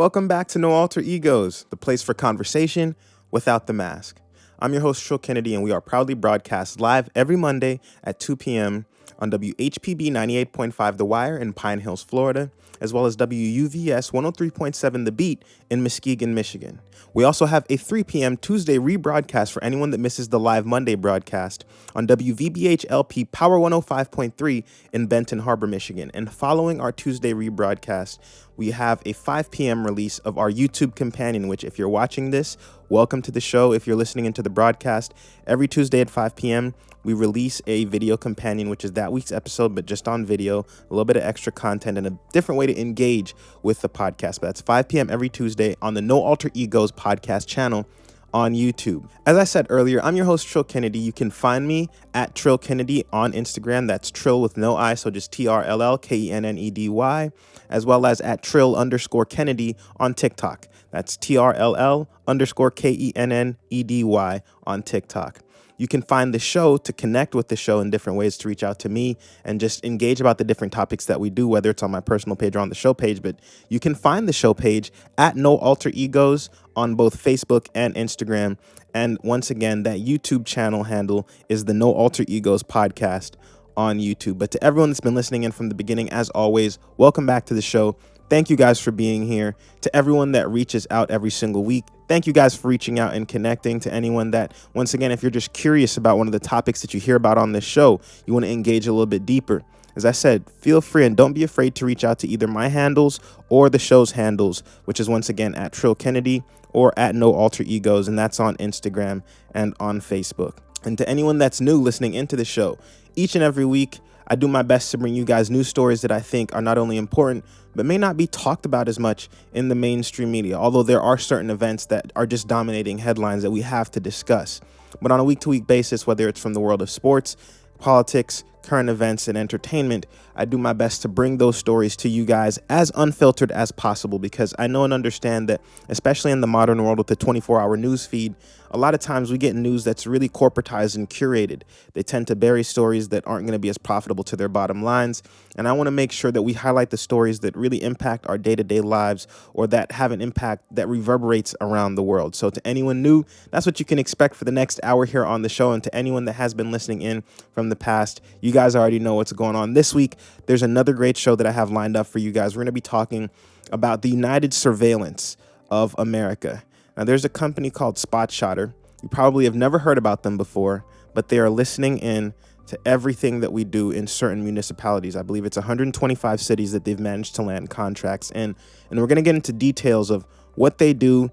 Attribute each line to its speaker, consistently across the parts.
Speaker 1: Welcome back to No Alter Egos, the place for conversation without the mask. I'm your host, Trll Kennedy, and we are proudly broadcast live every Monday at 2 p.m. on WHPB 98.5 The Wire in Pine Hills, Florida, as well as WUVS 103.7 The Beat in Muskegon, Michigan. We also have a 3 p.m. Tuesday rebroadcast for anyone that misses the live Monday broadcast on WVBH LP Power 105.3 in Benton Harbor, Michigan. And following our Tuesday rebroadcast, we have a 5 p.m. release of our YouTube companion, which if you're watching this, welcome to the show. If you're listening into the broadcast, every Tuesday at 5 p.m., we release a video companion, which is that week's episode, but just on video, a little bit of extra content and a different way to engage with the podcast. But that's 5 p.m. every Tuesday on the No Alter Egos podcast channel on YouTube. As I said earlier, I'm your host, Trll Kennedy. You can find me at Trll Kennedy on Instagram. That's Trll with no I, so just TRLL as well as at Trll_Kennedy on TikTok. That's TRLL_Kennedy on TikTok. You can find the show to connect with the show in different ways, to reach out to me and just engage about the different topics that we do, whether it's on my personal page or on the show page. But you can find the show page at No Alter Egos on both Facebook and Instagram. And once again, that YouTube channel handle is the No Alter Egos podcast on YouTube. But to everyone that's been listening in from the beginning, as always, welcome back to the show. Thank you guys for being here. To everyone that reaches out every single week, thank you guys for reaching out and connecting. To anyone that, once again, if you're just curious about one of the topics that you hear about on this show, you want to engage a little bit deeper, as I said, feel free and don't be afraid to reach out to either my handles or the show's handles, which is once again at Trll Kennedy or at No Alter Egos, and that's on Instagram and on Facebook. And to anyone that's new listening into the show, each and every week, I do my best to bring you guys news stories that I think are not only important, but may not be talked about as much in the mainstream media, although there are certain events that are just dominating headlines that we have to discuss. But on a week-to-week basis, whether it's from the world of sports, politics, current events, and entertainment, I do my best to bring those stories to you guys as unfiltered as possible, because I know and understand that, especially in the modern world with the 24-hour news feed, a lot of times we get news that's really corporatized and curated. They tend to bury stories that aren't going to be as profitable to their bottom lines. And I want to make sure that we highlight the stories that really impact our day-to-day lives, or that have an impact that reverberates around the world. So to anyone new, that's what you can expect for the next hour here on the show. And to anyone that has been listening in from the past, you guys already know what's going on. This week, there's another great show that I have lined up for you guys. We're going to be talking about the United Surveillance of America. Now, there's a company called Shotspotter. You probably have never heard about them before, but they are listening in to everything that we do in certain municipalities. I believe it's 125 cities that they've managed to land contracts in. And we're going to get into details of what they do,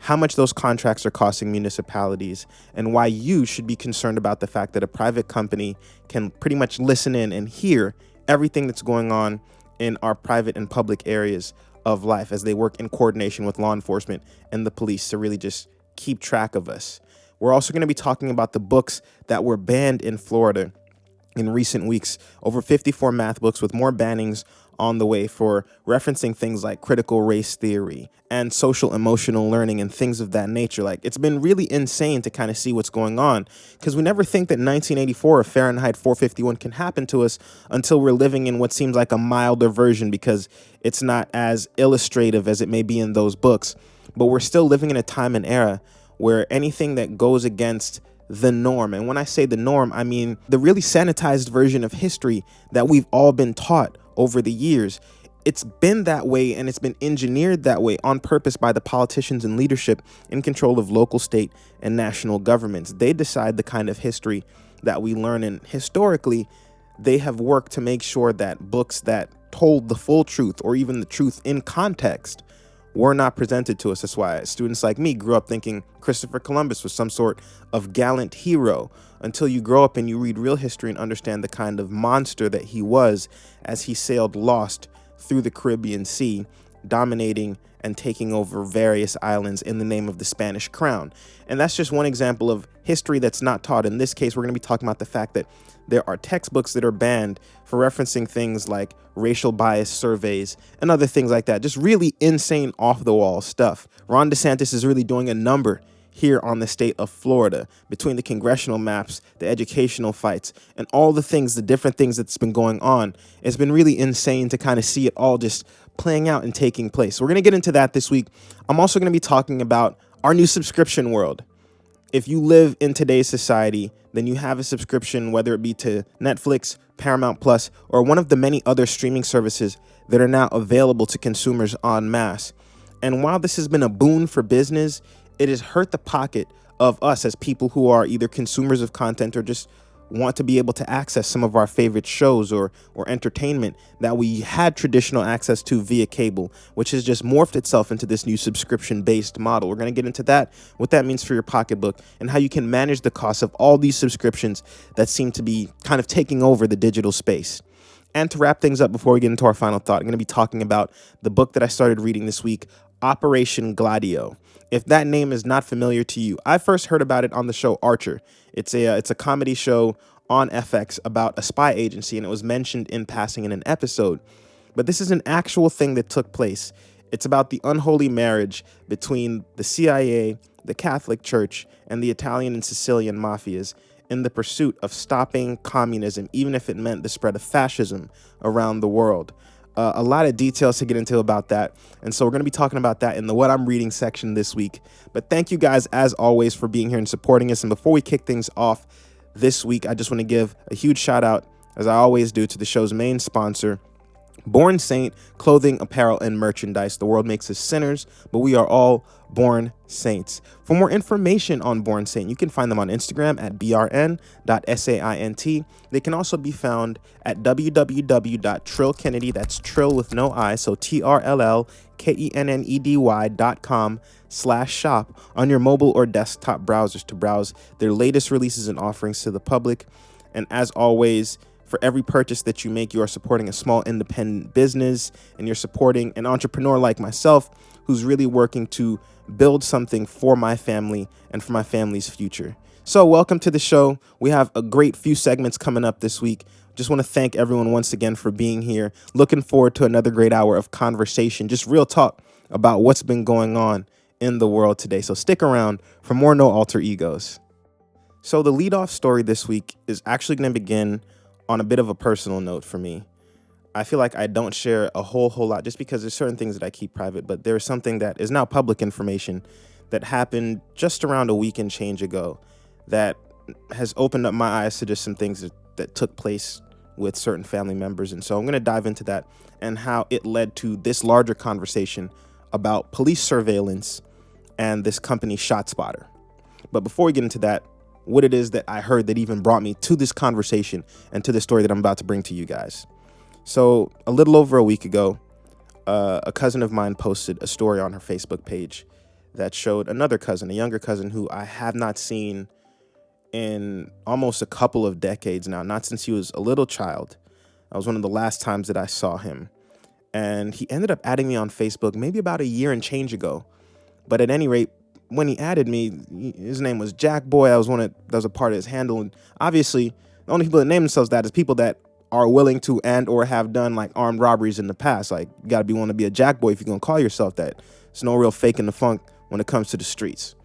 Speaker 1: how much those contracts are costing municipalities, and why you should be concerned about the fact that a private company can pretty much listen in and hear everything that's going on in our private and public areas of life as they work in coordination with law enforcement and the police to really just keep track of us. We're also going to be talking about the books that were banned in Florida in recent weeks. Over 54 math books, with more bannings on the way for referencing things like critical race theory and social emotional learning and things of that nature. Like, it's been really insane to kind of see what's going on, because we never think that 1984 or Fahrenheit 451 can happen to us until we're living in what seems like a milder version, because it's not as illustrative as it may be in those books. But we're still living in a time and era where anything that goes against the norm, and when I say the norm, I mean the really sanitized version of history that we've all been taught over the years, it's been that way, and it's been engineered that way on purpose by the politicians and leadership in control of local, state, and national governments. They decide the kind of history that we learn, and historically, they have worked to make sure that books that told the full truth, or even the truth in context, were not presented to us. That's why students like me grew up thinking Christopher Columbus was some sort of gallant hero, until you grow up and you read real history and understand the kind of monster that he was as he sailed lost through the Caribbean Sea, dominating and taking over various islands in the name of the Spanish crown. And that's just one example of history that's not taught. In this case, we're going to be talking about the fact that there are textbooks that are banned for referencing things like racial bias surveys and other things like that. Just really insane, off-the-wall stuff. Ron DeSantis is really doing a number here on the state of Florida, between the congressional maps, the educational fights, and all the things, the different things that's been going on. It's been really insane to kind of see it all just playing out and taking place. So we're going to get into that this week. I'm also going to be talking about our new subscription world. If you live in today's society, then you have a subscription, whether it be to Netflix, Paramount Plus, or one of the many other streaming services that are now available to consumers en masse. And while this has been a boon for business, it has hurt the pocket of us as people who are either consumers of content or just want to be able to access some of our favorite shows or entertainment that we had traditional access to via cable, which has just morphed itself into this new subscription-based model. We're going to get into that, what that means for your pocketbook, and how you can manage the cost of all these subscriptions that seem to be kind of taking over the digital space. And to wrap things up before we get into our final thought, I'm going to be talking about the book that I started reading this week, Operation Gladio. If that name is not familiar to you, I first heard about it on the show Archer. It's a comedy show on FX about a spy agency, and it was mentioned in passing in an episode. But this is an actual thing that took place. It's about the unholy marriage between the CIA, the Catholic Church, and the Italian and Sicilian mafias in the pursuit of stopping communism, even if it meant the spread of fascism around the world. A lot of details to get into about that. And so we're going to be talking about that in the What I'm Reading section this week. But thank you guys, as always, for being here and supporting us. And before we kick things off this week, I just want to give a huge shout out, as I always do, to the show's main sponsor, Born Saint Clothing, Apparel, and Merchandise. The world makes us sinners, but we are all born saints. For more information on Born Saint, you can find them on Instagram at brn.saint. They can also be found at www.Trll Kennedy, that's Trill with no I, so TRLLKENNEDY.com/shop on your mobile or desktop browsers to browse their latest releases and offerings to the public. And as always, for every purchase that you make, you are supporting a small independent business, and you're supporting an entrepreneur like myself who's really working to build something for my family and for my family's future. So welcome to the show. We have a great few segments coming up this week. Just want to thank everyone once again for being here. Looking forward to another great hour of conversation, just real talk about what's been going on in the world today. So stick around for more No Alter Egos. So the leadoff story this week is actually going to begin on a bit of a personal note for me. I feel like I don't share a whole lot just because there's certain things that I keep private, but there's something that is now public information that happened just around a week and change ago that has opened up my eyes to just some things that took place with certain family members. And so I'm going to dive into that and how it led to this larger conversation about police surveillance and this company Shotspotter. But before we get into that, what it is that I heard that even brought me to this conversation and to the story that I'm about to bring to you guys. So a little over a week ago, a cousin of mine posted a story on her Facebook page that showed another cousin, a younger cousin who I have not seen in almost a couple of decades now, not since he was a little child. That was one of the last times that I saw him. And he ended up adding me on Facebook maybe about a year and change ago. But at any rate, when he added me, his name was Jack Boy. That was a part of his handle. And obviously, the only people that name themselves that is people that are willing to and or have done like armed robberies in the past. Like, you got to be willing to be a Jack Boy if you're going to call yourself that. There's no real fake in the funk when it comes to the streets.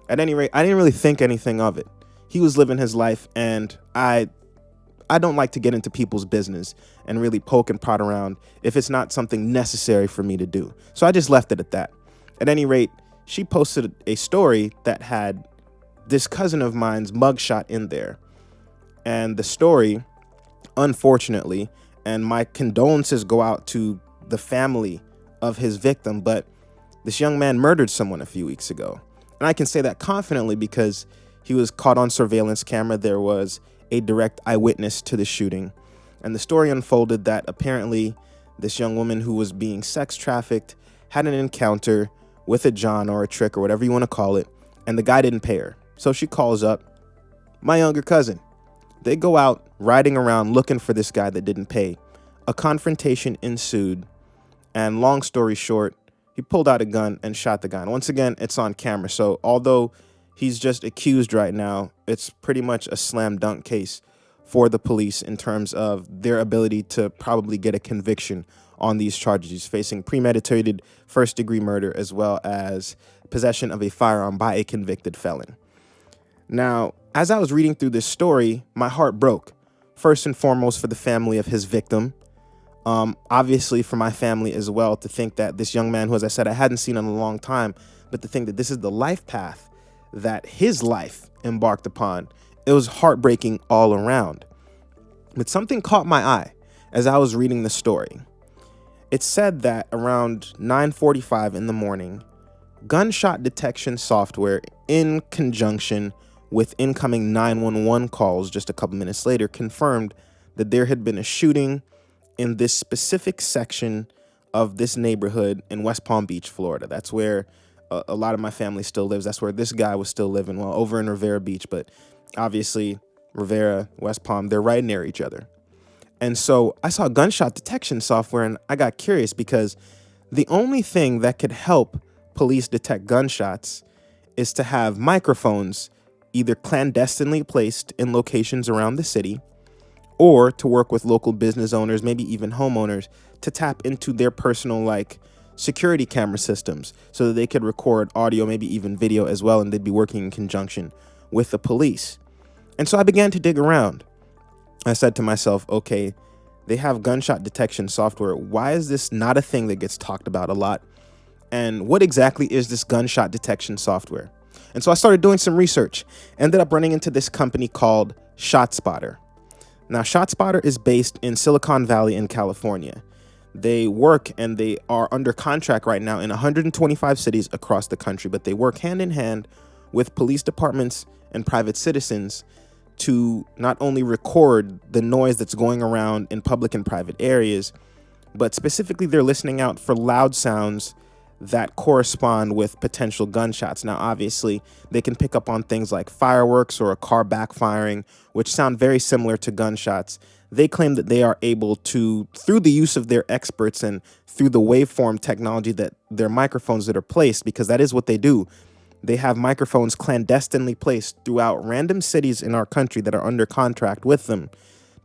Speaker 1: At any rate, I didn't really think anything of it. He was living his life, and I don't like to get into people's business and really poke and prod around if it's not something necessary for me to do. So I just left it at that. At any rate, she posted a story that had this cousin of mine's mugshot in there. And the story, unfortunately, and my condolences go out to the family of his victim, but this young man murdered someone a few weeks ago. And I can say that confidently because he was caught on surveillance camera. There was a direct eyewitness to the shooting. And the story unfolded that apparently this young woman who was being sex trafficked had an encounter with a John or a trick or whatever you want to call it, and the guy didn't pay her. So she calls up my younger cousin. They go out riding around looking for this guy that didn't pay. A confrontation ensued, and long story short, he pulled out a gun and shot the guy. And once again, it's on camera. So although he's just accused right now, it's pretty much a slam dunk case for the police in terms of their ability to probably get a conviction on these charges. He's facing premeditated first-degree murder as well as possession of a firearm by a convicted felon. Now, as I was reading through this story, my heart broke. First and foremost for the family of his victim. Obviously for my family as well, to think that this young man, who, as I said, I hadn't seen in a long time, but to think that this is the life path that his life embarked upon, it was heartbreaking all around. But something caught my eye as I was reading the story. It said that around 9:45 in the morning, gunshot detection software, in conjunction with incoming 911 calls just a couple minutes later, confirmed that there had been a shooting in this specific section of this neighborhood in West Palm Beach, Florida. That's where a lot of my family still lives. That's where this guy was still living, well, over in Rivera Beach, but obviously Rivera, West Palm, they're right near each other. And so I saw gunshot detection software and I got curious, because the only thing that could help police detect gunshots is to have microphones either clandestinely placed in locations around the city, or to work with local business owners, maybe even homeowners, to tap into their personal security camera systems so that they could record audio, maybe even video as well, and they'd be working in conjunction with the police. And so I began to dig around. I said to myself, okay, they have gunshot detection software. Why is this not a thing that gets talked about a lot? And what exactly is this gunshot detection software? And so I started doing some research, ended up running into this company called Shotspotter. Now, Shotspotter is based in Silicon Valley in California. They work and they are under contract right now in 125 cities across the country, but they work hand in hand with police departments and private citizens to not only record the noise that's going around in public and private areas, but specifically they're listening out for loud sounds that correspond with potential gunshots. Now, obviously, they can pick up on things like fireworks or a car backfiring, which sound very similar to gunshots. They claim that they are able to, through the use of their experts and through the waveform technology that their microphones that are placed, because that is what they do. They have microphones clandestinely placed throughout random cities in our country that are under contract with them,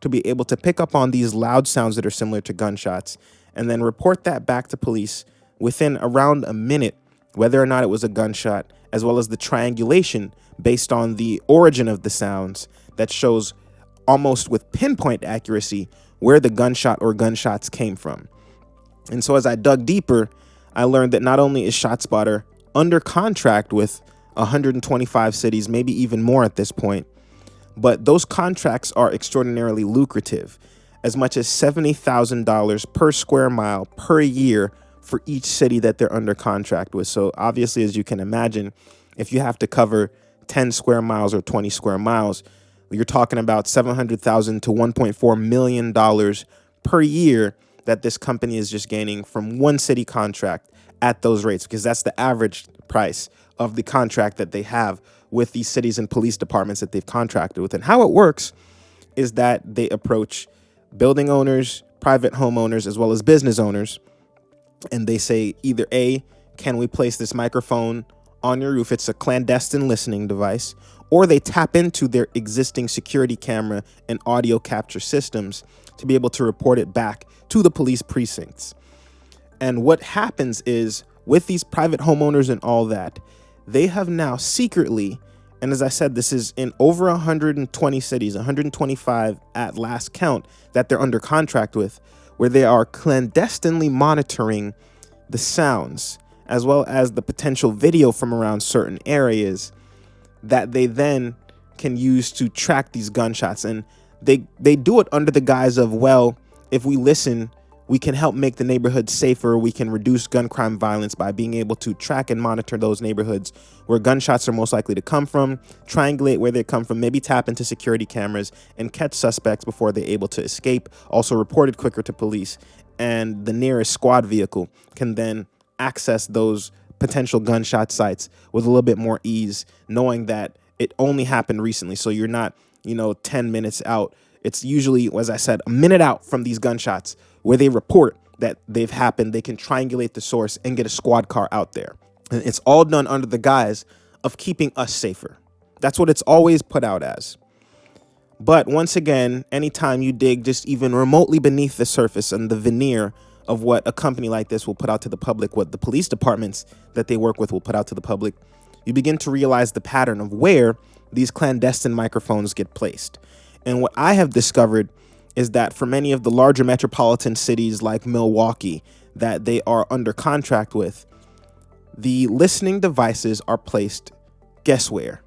Speaker 1: to be able to pick up on these loud sounds that are similar to gunshots and then report that back to police within around a minute, whether or not it was a gunshot, as well as the triangulation based on the origin of the sounds that shows almost with pinpoint accuracy where the gunshot or gunshots came from. And so as I dug deeper, I learned that not only is ShotSpotter under contract with 125 cities, maybe even more at this point, but those contracts are extraordinarily lucrative, as much as $70,000 per square mile per year for each city that they're under contract with. So obviously, as you can imagine, if you have to cover 10 square miles or 20 square miles, you're talking about $700,000 to $1.4 million per year that this company is just gaining from one city contract at those rates, because that's the average price of the contract that they have with these cities and police departments that they've contracted with. And how it works is that they approach building owners, private homeowners, as well as business owners, and they say either A, can we place this microphone on your roof? It's a clandestine listening device. Or they tap into their existing security camera and audio capture systems to be able to report it back to the police precincts. And what happens is, with these private homeowners and all that, they have now secretly, and as I said, this is in over 120 cities, 125 at last count that they're under contract with, where they are clandestinely monitoring the sounds as well as the potential video from around certain areas that they then can use to track these gunshots. And they do it under the guise of, well, if we listen, we can help make the neighborhood safer. We can reduce gun crime violence by being able to track and monitor those neighborhoods where gunshots are most likely to come from, triangulate where they come from, maybe tap into security cameras and catch suspects before they're able to escape, also report it quicker to police, and the nearest squad vehicle can then access those potential gunshot sites with a little bit more ease, knowing that it only happened recently. So you're not, 10 minutes out. It's usually, as I said, a minute out from these gunshots where they report that they've happened. They can triangulate the source and get a squad car out there. And it's all done under the guise of keeping us safer. That's what it's always put out as. But once again, anytime you dig just even remotely beneath the surface and the veneer of what a company like this will put out to the public, what the police departments that they work with will put out to the public, you begin to realize the pattern of where these clandestine microphones get placed. And what I have discovered is that for many of the larger metropolitan cities like Milwaukee that they are under contract with, the listening devices are placed, guess where?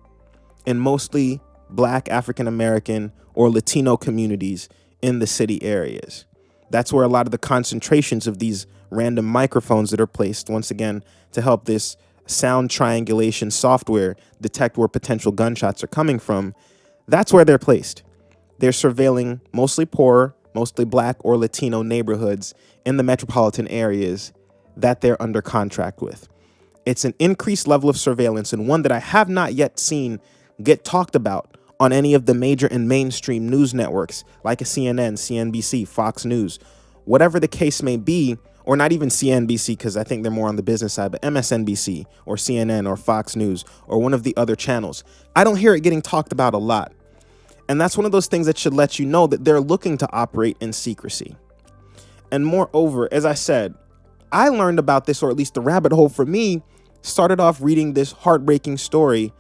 Speaker 1: In mostly Black, African American, or Latino communities in the city areas. That's where a lot of the concentrations of these random microphones that are placed, once again, to help this sound triangulation software detect where potential gunshots are coming from, that's where they're placed. They're surveilling mostly poor, mostly Black or Latino neighborhoods in the metropolitan areas that they're under contract with. It's an increased level of surveillance, and one that I have not yet seen get talked about on any of the major and mainstream news networks like a CNN, CNBC, Fox News, whatever the case may be, or not even CNBC because I think they're more on the business side, but MSNBC or CNN or Fox News or one of the other channels. I don't hear it getting talked about a lot. And that's one of those things that should let you know that they're looking to operate in secrecy. And moreover, as I said, I learned about this, or at least the rabbit hole for me started off reading this heartbreaking story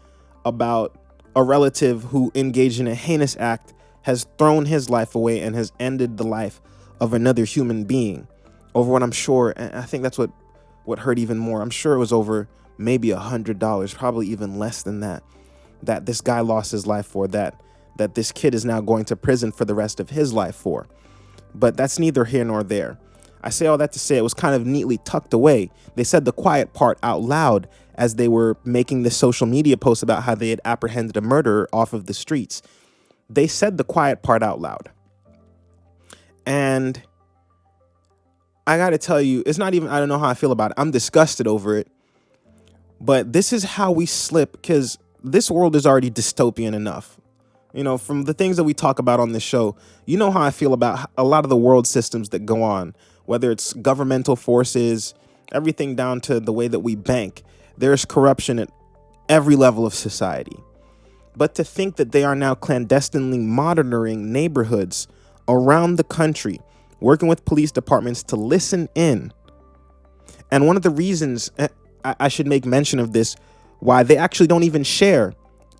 Speaker 1: about a relative who engaged in a heinous act, has thrown his life away, and has ended the life of another human being over what I'm sure, and I think that's what hurt even more. I'm sure it was over maybe $100, probably even less than that this guy lost his life for, that this kid is now going to prison for the rest of his life for. But that's neither here nor there. I say all that to say it was kind of neatly tucked away. They said the quiet part out loud as they were making this social media post about how they had apprehended a murderer off of the streets. They said the quiet part out loud. And I got to tell you, it's not even, I don't know how I feel about it. I'm disgusted over it. But this is how we slip, because this world is already dystopian enough. You know, from the things that we talk about on this show, you know how I feel about a lot of the world systems that go on, whether it's governmental forces, everything down to the way that we bank. There's corruption at every level of society. But to think that they are now clandestinely monitoring neighborhoods around the country, working with police departments to listen in. And one of the reasons I should make mention of this, why they actually don't even share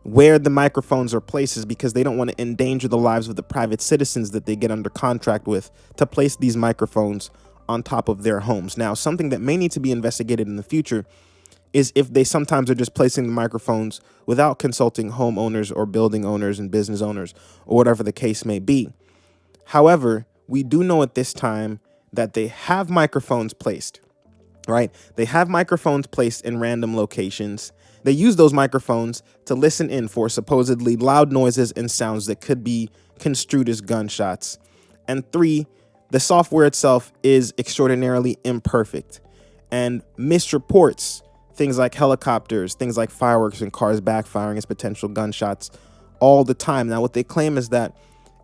Speaker 1: where the microphones are placed, is because they don't want to endanger the lives of the private citizens that they get under contract with to place these microphones on top of their homes. Now, something that may need to be investigated in the future is if they sometimes are just placing the microphones without consulting homeowners or building owners and business owners or whatever the case may be. However, we do know at this time that they have microphones placed, right? They have microphones placed in random locations. They use those microphones to listen in for supposedly loud noises and sounds that could be construed as gunshots. And 3, the software itself is extraordinarily imperfect and misreports things like helicopters, things like fireworks and cars backfiring as potential gunshots all the time. Now, what they claim is that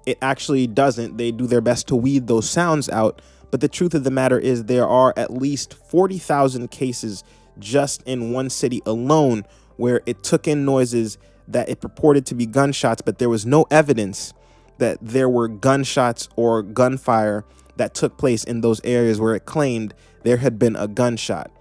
Speaker 1: it actually doesn't. They do their best to weed those sounds out. But the truth of the matter is there are at least 40,000 cases just in one city alone where it took in noises that it purported to be gunshots, but there was no evidence that there were gunshots or gunfire that took place in those areas where it claimed there had been a gunshot.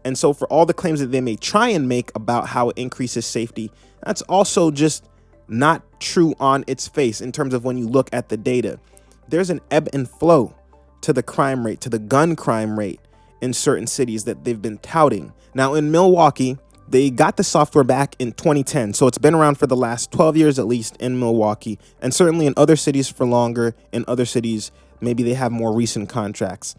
Speaker 1: And so for all the claims that they may try and make about how it increases safety, that's also just not true on its face in terms of when you look at the data. There's an ebb and flow to the crime rate, to the gun crime rate in certain cities that they've been touting. Now in Milwaukee, they got the software back in 2010. So it's been around for the last 12 years at least in Milwaukee, and certainly in other cities for longer. In other cities, maybe they have more recent contracts.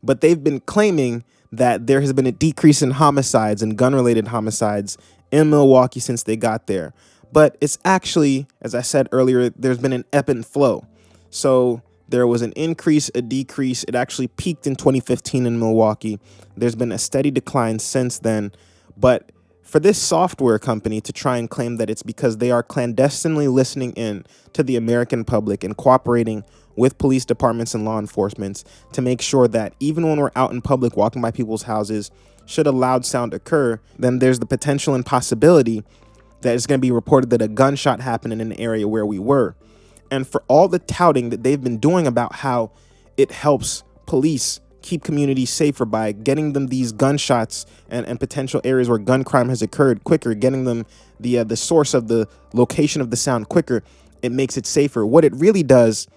Speaker 1: But they've been claiming that there has been a decrease in homicides and gun-related homicides in Milwaukee since they got there. But it's actually, as I said earlier, there's been an ebb and flow. So there was an increase, a decrease. It actually peaked in 2015 in Milwaukee. There's been a steady decline since then. But for this software company to try and claim that it's because they are clandestinely listening in to the American public and cooperating with police departments and law enforcement to make sure that even when we're out in public walking by people's houses, should a loud sound occur, then there's the potential and possibility that it's going to be reported that a gunshot happened in an area where we were. And for all the touting that they've been doing about how it helps police keep communities safer by getting them these gunshots and potential areas where gun crime has occurred quicker, getting them the source of the location of the sound quicker. It makes it safer. What it really does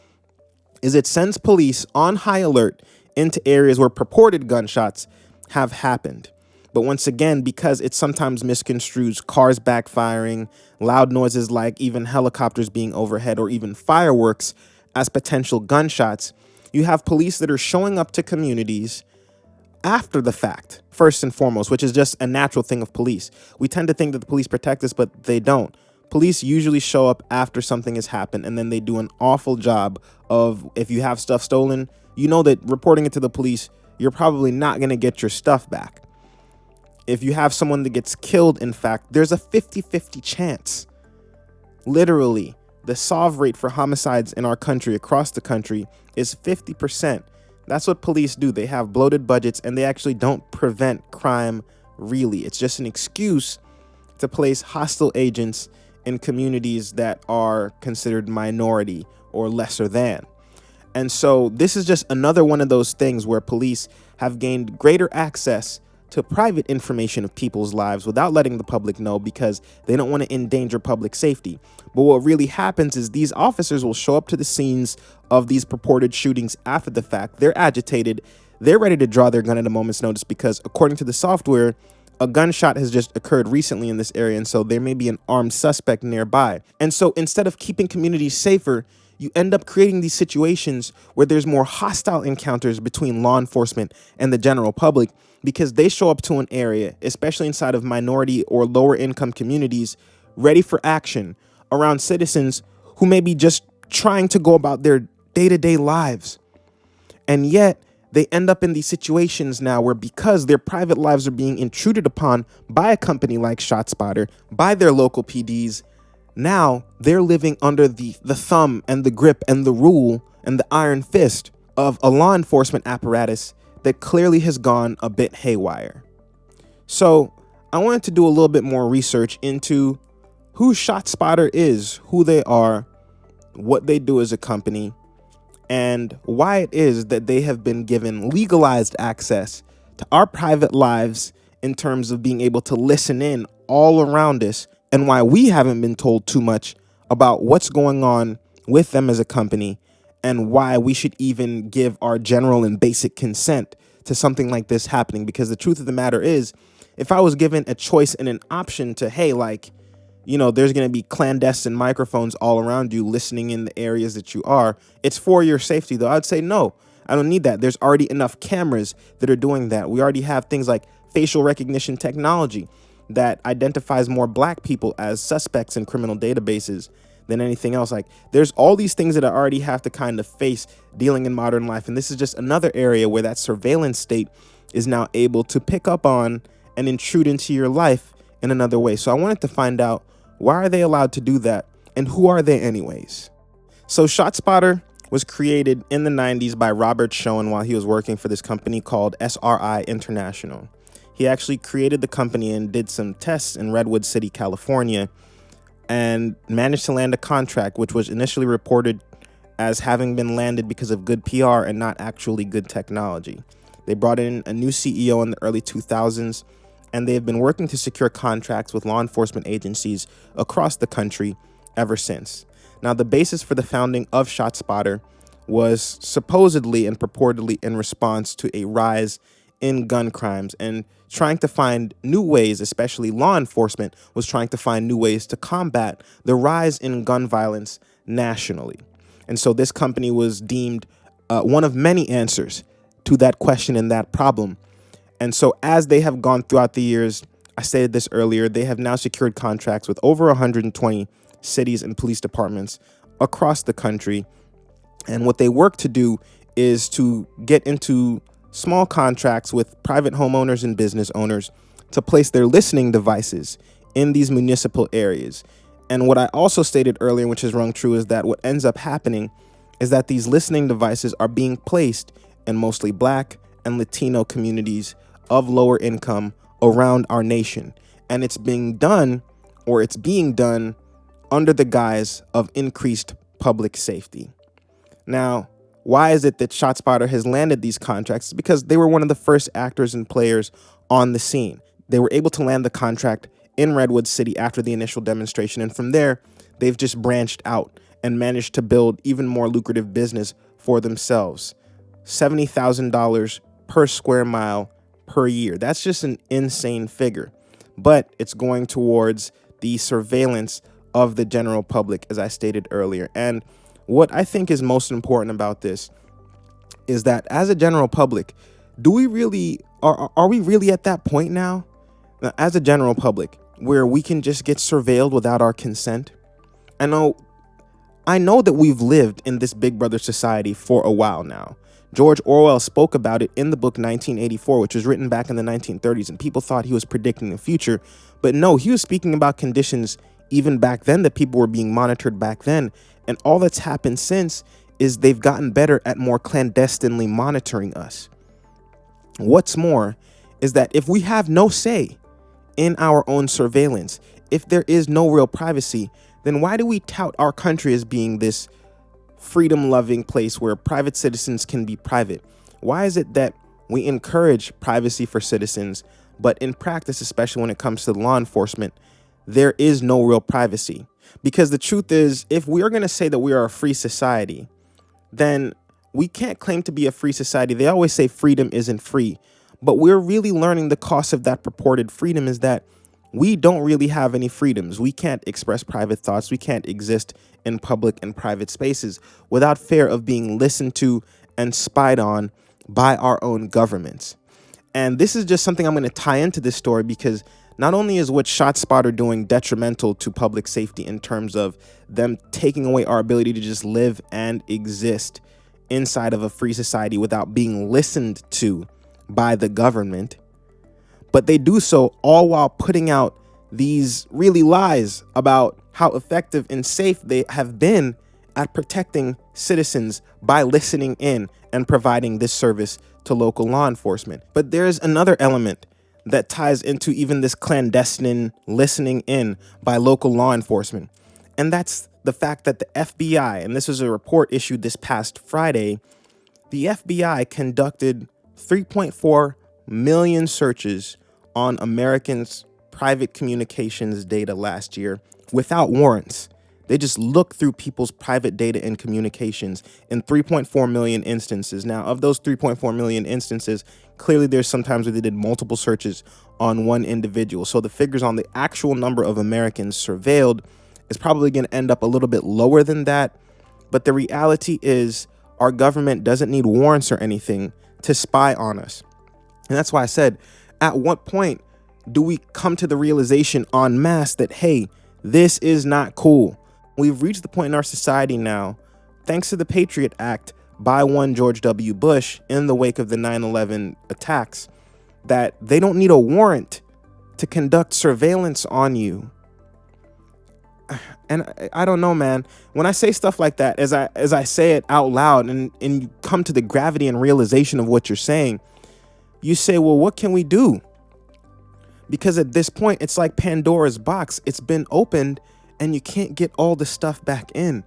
Speaker 1: is it sends police on high alert into areas where purported gunshots have happened. But once again, because it sometimes misconstrues cars backfiring, loud noises like even helicopters being overhead, or even fireworks as potential gunshots, you have police that are showing up to communities after the fact, first and foremost, which is just a natural thing of police. We tend to think that the police protect us, but they don't. Police usually show up after something has happened, and then they do an awful job of, if you have stuff stolen, you know that reporting it to the police, you're probably not going to get your stuff back. If you have someone that gets killed, in fact, there's a 50-50 chance. Literally, the solve rate for homicides in our country, across the country, is 50%. That's what police do. They have bloated budgets, and they actually don't prevent crime, really. It's just an excuse to place hostile agents in communities that are considered minority or lesser than. And so this is just another one of those things where police have gained greater access to private information of people's lives without letting the public know, because they don't want to endanger public safety. But what really happens is these officers will show up to the scenes of these purported shootings after the fact. They're agitated. They're ready to draw their gun at a moment's notice because, according to the software, a gunshot has just occurred recently in this area, and so there may be an armed suspect nearby. And so instead of keeping communities safer, you end up creating these situations where there's more hostile encounters between law enforcement and the general public, because they show up to an area, especially inside of minority or lower income communities, ready for action around citizens who may be just trying to go about their day-to-day lives. And yet they end up in these situations now where, because their private lives are being intruded upon by a company like Shotspotter, by their local PDs, now they're living under the thumb and the grip and the rule and the iron fist of a law enforcement apparatus that clearly has gone a bit haywire. So I wanted to do a little bit more research into who Shotspotter is, who they are, what they do as a company, and why it is that they have been given legalized access to our private lives in terms of being able to listen in all around us, and why we haven't been told too much about what's going on with them as a company, and why we should even give our general and basic consent to something like this happening. Because the truth of the matter is, if I was given a choice and an option to, hey, like, you know, there's going to be clandestine microphones all around you listening in the areas that you are, it's for your safety, though, I'd say no, I don't need that. There's already enough cameras that are doing that. We already have things like facial recognition technology that identifies more black people as suspects in criminal databases than anything else. Like, there's all these things that I already have to kind of face dealing in modern life. And this is just another area where that surveillance state is now able to pick up on and intrude into your life in another way. So I wanted to find out, why are they allowed to do that? And who are they anyways? So Shotspotter was created in the 90s by Robert Schoen while he was working for this company called SRI International. He actually created the company and did some tests in Redwood City, California, and managed to land a contract, which was initially reported as having been landed because of good PR and not actually good technology. They brought in a new CEO in the early 2000s, and they have been working to secure contracts with law enforcement agencies across the country ever since. Now, the basis for the founding of Shotspotter was supposedly and purportedly in response to a rise in gun crimes and trying to find new ways, especially law enforcement was trying to find new ways to combat the rise in gun violence nationally. And so this company was deemed one of many answers to that question and that problem. And so as they have gone throughout the years, I stated this earlier, they have now secured contracts with over 120 cities and police departments across the country. And what they work to do is to get into small contracts with private homeowners and business owners to place their listening devices in these municipal areas. And what I also stated earlier, which is rung true, is that what ends up happening is that these listening devices are being placed in mostly Black and Latino communities of lower income around our nation. And it's being done under the guise of increased public safety. Now, Why is it that ShotSpotter has landed these contracts? It's because they were one of the first actors and players on the scene. They were able to land the contract in Redwood City after the initial demonstration, and from there, they've just branched out and managed to build even more lucrative business for themselves. $70,000 per square mile per year. That's just an insane figure, but it's going towards the surveillance of the general public, as I stated earlier. And what I think is most important about this is that as a general public, do we really, are we really at that point now, as a general public, where we can just get surveilled without our consent? I know that we've lived in this Big Brother society for a while now. George Orwell spoke about it in the book 1984, which was written back in the 1930s, and people thought he was predicting the future. But no, he was speaking about conditions even back then, that people were being monitored back then. And all that's happened since is they've gotten better at more clandestinely monitoring us. What's more is that if we have no say in our own surveillance, if there is no real privacy, then why do we tout our country as being this freedom-loving place where private citizens can be private? Why is it that we encourage privacy for citizens, but in practice, especially when it comes to law enforcement, there is no real privacy? Because the truth is, if we are going to say that we are a free society, then we can't claim to be a free society. They always say freedom isn't free, but we're really learning the cost of that purported freedom is that we don't really have any freedoms. We can't express private thoughts. We can't exist in public and private spaces without fear of being listened to and spied on by our own governments. And this is just something I'm going to tie into this story, because not only is what ShotSpotter doing detrimental to public safety in terms of them taking away our ability to just live and exist inside of a free society without being listened to by the government, but they do so all while putting out these really lies about how effective and safe they have been at protecting citizens by listening in and providing this service to local law enforcement. But there's another element that ties into even this clandestine listening in by local law enforcement, and that's the fact that the FBI, and this was a report issued this past Friday, the FBI conducted 3.4 million searches on Americans' private communications data last year without warrants. They just looked through people's private data and communications in 3.4 million instances. Now, of those 3.4 million instances, clearly there's sometimes where they did multiple searches on one individual. So the figures on the actual number of Americans surveilled is probably going to end up a little bit lower than that. But the reality is our government doesn't need warrants or anything to spy on us. And that's why I said, at what point do we come to the realization en masse that, hey, this is not cool? We've reached the point in our society now, thanks to the Patriot Act by one George W. Bush in the wake of the 9/11 attacks, that they don't need a warrant to conduct surveillance on you. And I don't know, man. When I say stuff like that, as I say it out loud and you come to the gravity and realization of what you're saying, you say, well, what can we do? Because at this point, it's like Pandora's box. It's been opened and you can't get all the stuff back in.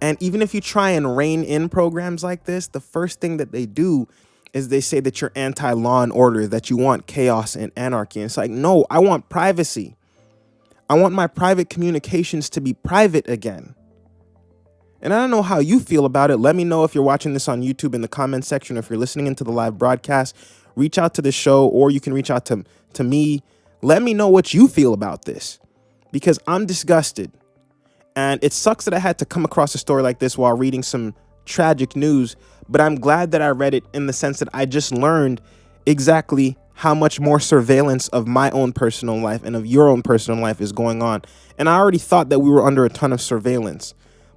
Speaker 1: And even if you try and rein in programs like this, the first thing that they do is they say that you're anti-law and order, that you want chaos and anarchy. And it's like, no, I want privacy. I want my private communications to be private again. And I don't know how you feel about it. Let me know if you're watching this on YouTube in the comment section, or if you're listening into the live broadcast. Reach out to the show, or you can reach out to me. Let me know what you feel about this, because I'm disgusted. And it sucks that I had to come across a story like this while reading some tragic news, but I'm glad that I read it in the sense that I just learned exactly how much more surveillance of my own personal life and of your own personal life is going on. And I already thought that we were under a ton of surveillance.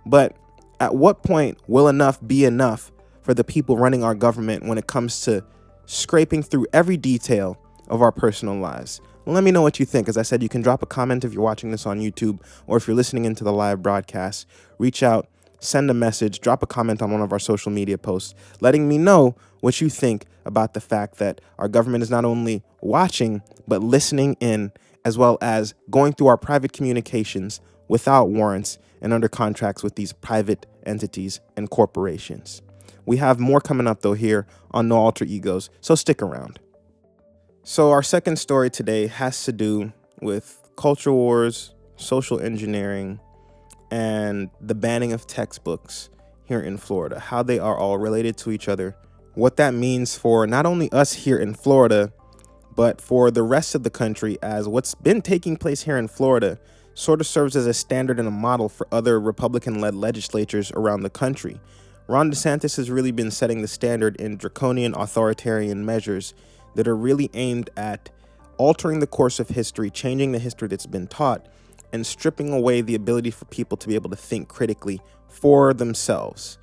Speaker 1: But at what point will enough be enough for the people running our government when it comes to scraping through every detail of our personal lives? Well, let me know what you think. As I said, you can drop a comment if you're watching this on YouTube, or if you're listening into the live broadcast. Reach out, send a message, drop a comment on one of our social media posts, letting me know what you think about the fact that our government is not only watching, but listening in, as well as going through our private communications without warrants and under contracts with these private entities, and corporations. We have more coming up though here on No Alter Egos, so stick around. So our second story today has to do with culture wars, social engineering, and the banning of textbooks here in Florida, how they are all related to each other, what that means for not only us here in Florida, but for the rest of the country, as what's been taking place here in Florida sort of serves as a standard and a model for other Republican-led legislatures around the country. Ron DeSantis has really been setting the standard in draconian authoritarian measures that are really aimed at altering the course of history, changing the history that's been taught, and stripping away the ability for people to be able to think critically for themselves.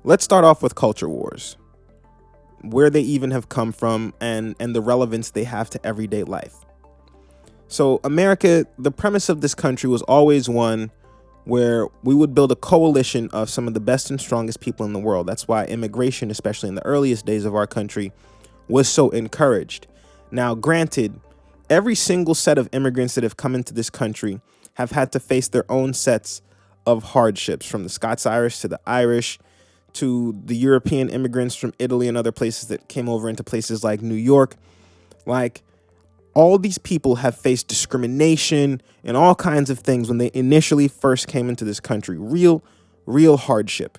Speaker 1: Let's start off with culture wars, where they even have come from and the relevance they have to everyday life. So America, the premise of this country was always one where we would build a coalition of some of the best and strongest people in the world. That's why immigration, especially in the earliest days of our country, was so encouraged. Now, granted, every single set of immigrants that have come into this country have had to face their own sets of hardships, from the Scots-Irish to the Irish to the European immigrants from Italy and other places that came over into places like New York. Like, all these people have faced discrimination and all kinds of things when they initially first came into this country. Real hardship.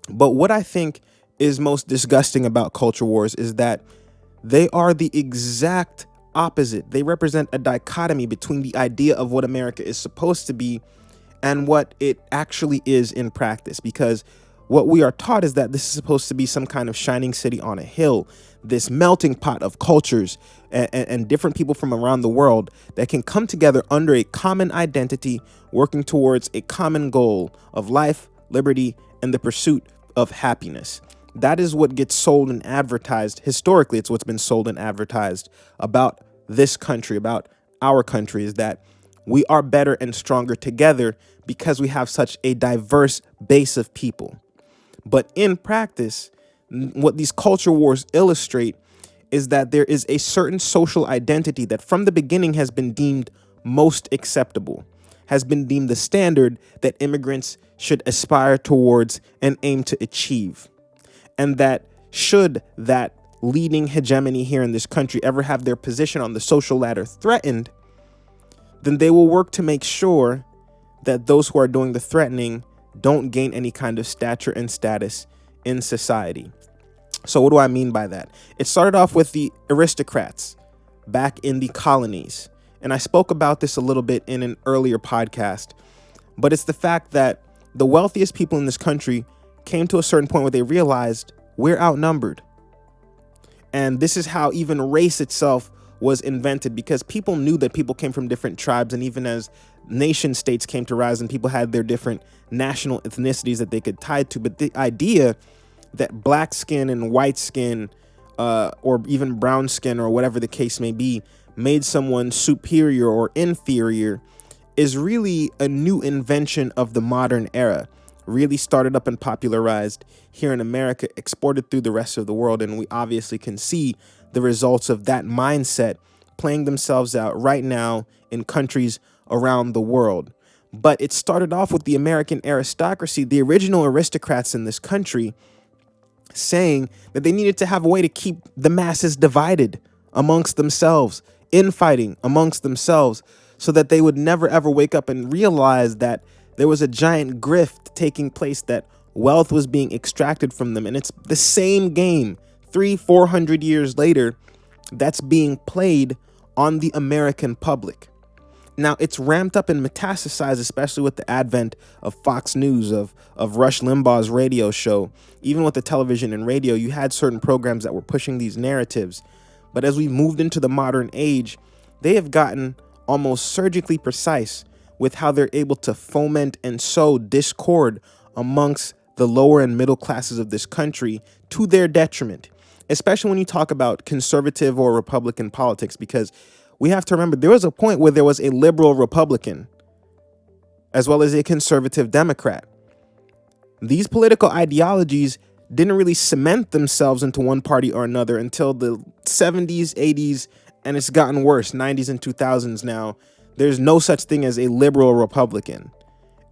Speaker 1: But what I think is most disgusting about culture wars is that they are the exact opposite. They represent a dichotomy between the idea of what America is supposed to be and what it actually is in practice. Because what we are taught is that this is supposed to be some kind of shining city on a hill, this melting pot of cultures and different people from around the world that can come together under a common identity, working towards a common goal of life, liberty, and the pursuit of happiness. That is what gets sold and advertised. Historically, it's what's been sold and advertised about this country, about our country, is that we are better and stronger together because we have such a diverse base of people. But in practice, what these culture wars illustrate is that there is a certain social identity that from the beginning has been deemed most acceptable, has been deemed the standard that immigrants should aspire towards and aim to achieve. And that should that leading hegemony here in this country ever have their position on the social ladder threatened, then they will work to make sure that those who are doing the threatening don't gain any kind of stature and status in society. So what do I mean by that? It started off with the aristocrats back in the colonies. And I spoke about this a little bit in an earlier podcast, but it's the fact that the wealthiest people in this country came to a certain point where they realized we're outnumbered. And this is how even race itself was invented, because people knew that people came from different tribes, and even as nation states came to rise and people had their different national ethnicities that they could tie to, but the idea that black skin and white skin or even brown skin or whatever the case may be made someone superior or inferior is really a new invention of the modern era. Really started up and popularized here in America, exported through the rest of the world, and we obviously can see the results of that mindset playing themselves out right now in countries around the world. But it started off with the American aristocracy, the original aristocrats in this country, saying that they needed to have a way to keep the masses divided amongst themselves, infighting amongst themselves, so that they would never ever wake up and realize that there was a giant grift taking place, that wealth was being extracted from them. And it's the same game 300-400 years later that's being played on the American public. Now, it's ramped up and metastasized, especially with the advent of Fox News, of Rush Limbaugh's radio show. Even with the television and radio, you had certain programs that were pushing these narratives. But as we moved into the modern age, they have gotten almost surgically precise with how they're able to foment and sow discord amongst the lower and middle classes of this country to their detriment, especially when you talk about conservative or Republican politics, because we have to remember there was a point where there was a liberal Republican as well as a conservative Democrat. These political ideologies didn't really cement themselves into one party or another until the 70s, 80s, and it's gotten worse, 90s and 2000s now. There's no such thing as a liberal Republican.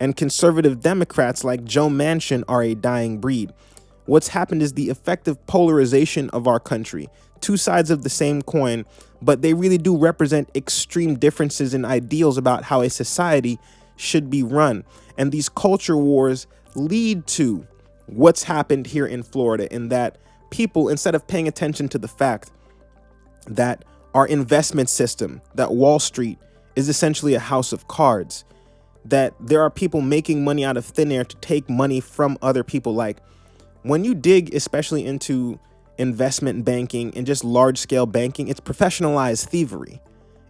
Speaker 1: And conservative Democrats like Joe Manchin are a dying breed. What's happened is the effective polarization of our country. Two sides of the same coin, but they really do represent extreme differences in ideals about how a society should be run. And these culture wars lead to what's happened here in Florida, in that people, instead of paying attention to the fact that our investment system, that Wall Street is essentially a house of cards, that there are people making money out of thin air to take money from other people. Like, when you dig especially into investment banking and just large scale banking, it's professionalized thievery.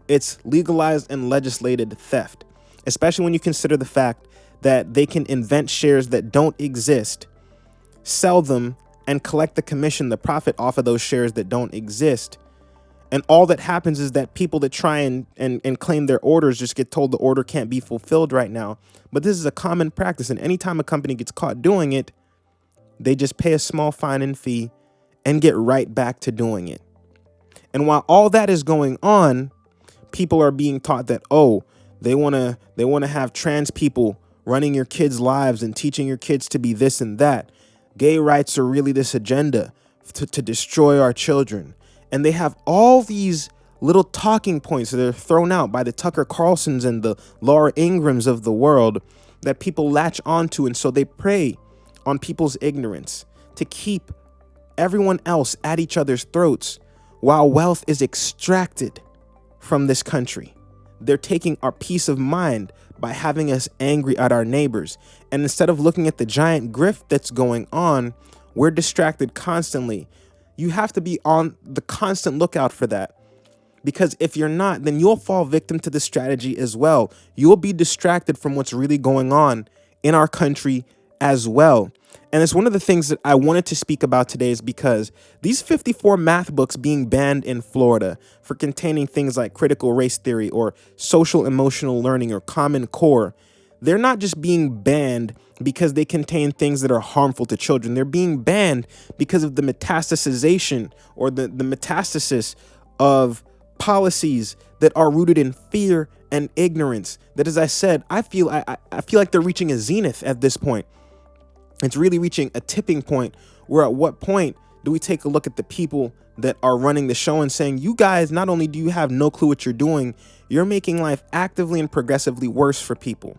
Speaker 1: It's legalized and legislated theft, especially when you consider the fact that they can invent shares that don't exist, sell them, and collect the commission, the profit off of those shares that don't exist. And all that happens is that people that try and claim their orders just get told the order can't be fulfilled right now. But this is a common practice. And anytime a company gets caught doing it, they just pay a small fine and fee and get right back to doing it. And while all that is going on, people are being taught that, oh, they want to have trans people running your kids' lives and teaching your kids to be this and that. Gay rights are really this agenda to destroy our children. And they have all these little talking points that are thrown out by the Tucker Carlsons and the Laura Ingrams of the world that people latch onto. And so they prey on people's ignorance to keep everyone else at each other's throats while wealth is extracted from this country. They're taking our peace of mind by having us angry at our neighbors. And instead of looking at the giant grift that's going on, we're distracted constantly. You have to be on the constant lookout for that, because if you're not, then you'll fall victim to the strategy as well. You'll be distracted from what's really going on in our country as well. And it's one of the things that I wanted to speak about today, is because these 54 math books being banned in Florida for containing things like critical race theory or social emotional learning or Common Core, they're not just being banned because they contain things that are harmful to children. They're being banned because of the metastasization or the metastasis of policies that are rooted in fear and ignorance. That, as I said, I feel like they're reaching a zenith at this point. It's really reaching a tipping point where at what point do we take a look at the people that are running the show and saying, you guys, not only do you have no clue what you're doing, you're making life actively and progressively worse for people.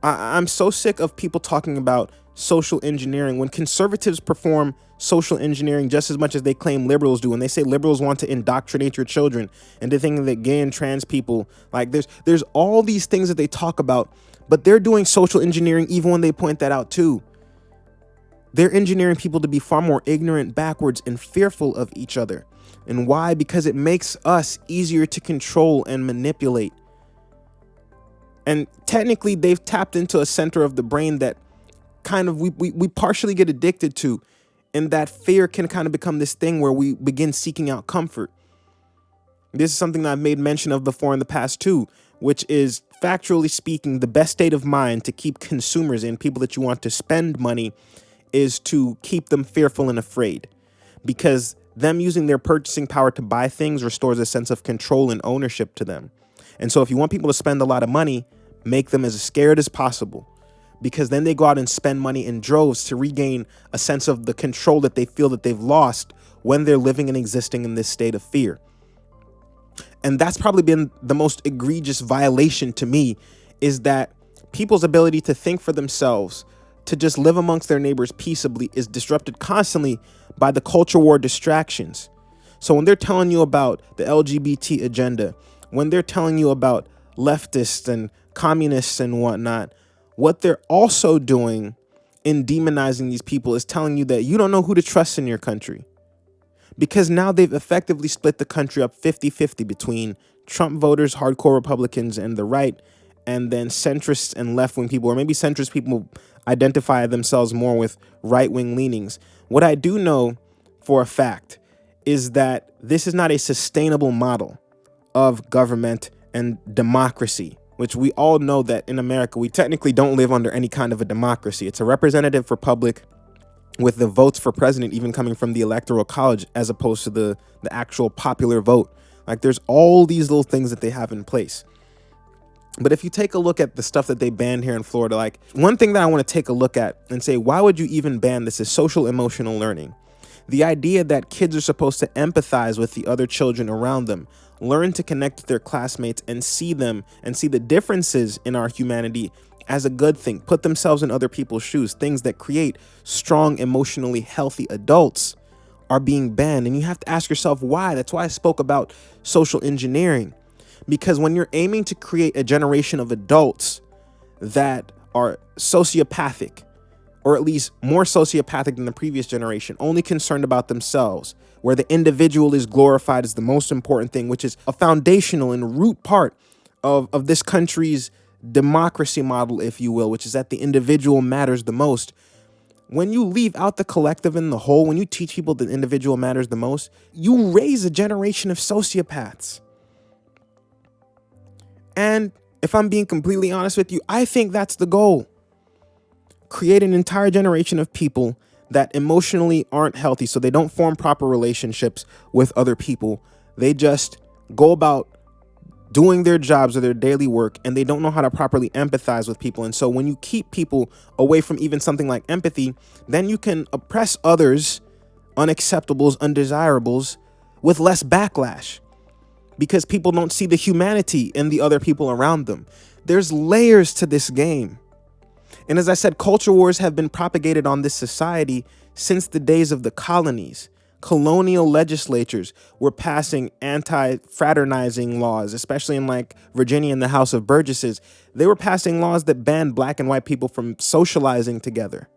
Speaker 1: I'm so sick of people talking about social engineering when conservatives perform social engineering just as much as they claim liberals do. And they say liberals want to indoctrinate your children into thinking that gay and trans people, like there's all these things that they talk about, but they're doing social engineering even when they point that out too. They're engineering people to be far more ignorant, backwards, and fearful of each other. And why? Because it makes us easier to control and manipulate. And technically, they've tapped into a center of the brain that kind of we partially get addicted to. And that fear can kind of become this thing where we begin seeking out comfort. This is something that I've made mention of before in the past too, which is, factually speaking, the best state of mind to keep consumers in, people that you want to spend money, is to keep them fearful and afraid. Because them using their purchasing power to buy things restores a sense of control and ownership to them. And so if you want people to spend a lot of money, make them as scared as possible, because then they go out and spend money in droves to regain a sense of the control that they feel that they've lost when they're living and existing in this state of fear. And that's probably been the most egregious violation to me, is that people's ability to think for themselves, to just live amongst their neighbors peaceably, is disrupted constantly by the culture war distractions. So when they're telling you about the LGBT agenda, when they're telling you about leftists and communists and whatnot, what they're also doing in demonizing these people is telling you that you don't know who to trust in your country. Because now they've effectively split the country up 50-50 between Trump voters, hardcore Republicans, and the right, and then centrists and left-wing people, or maybe centrist people identify themselves more with right-wing leanings. What I do know for a fact is that this is not a sustainable model of government and democracy, which we all know that in America, we technically don't live under any kind of a democracy. It's a representative republic with the votes for president even coming from the electoral college as opposed to the actual popular vote. Like, there's all these little things that they have in place. But if you take a look at the stuff that they banned here in Florida, like one thing that I want to take a look at and say, why would you even ban this is social emotional learning. The idea that kids are supposed to empathize with the other children around them, learn to connect with their classmates and see them and see the differences in our humanity as a good thing, put themselves in other people's shoes, things that create strong, emotionally healthy adults are being banned. And you have to ask yourself why. That's why I spoke about social engineering. Because when you're aiming to create a generation of adults that are sociopathic, or at least more sociopathic than the previous generation, only concerned about themselves, where the individual is glorified as the most important thing, which is a foundational and root part of this country's democracy model, if you will, which is that the individual matters the most. When you leave out the collective and the whole, when you teach people the individual matters the most, you raise a generation of sociopaths. And if I'm being completely honest with you, I think that's the goal. Create an entire generation of people that emotionally aren't healthy, so they don't form proper relationships with other people. They just go about doing their jobs or their daily work, and they don't know how to properly empathize with people. And so when you keep people away from even something like empathy, then you can oppress others, unacceptables, undesirables, with less backlash, because people don't see the humanity in the other people around them. There's layers to this game. And as I said, culture wars have been propagated on this society since the days of the colonies. Colonial legislatures were passing anti-fraternizing laws, especially in like Virginia in the House of Burgesses. They were passing laws that banned black and white people from socializing together,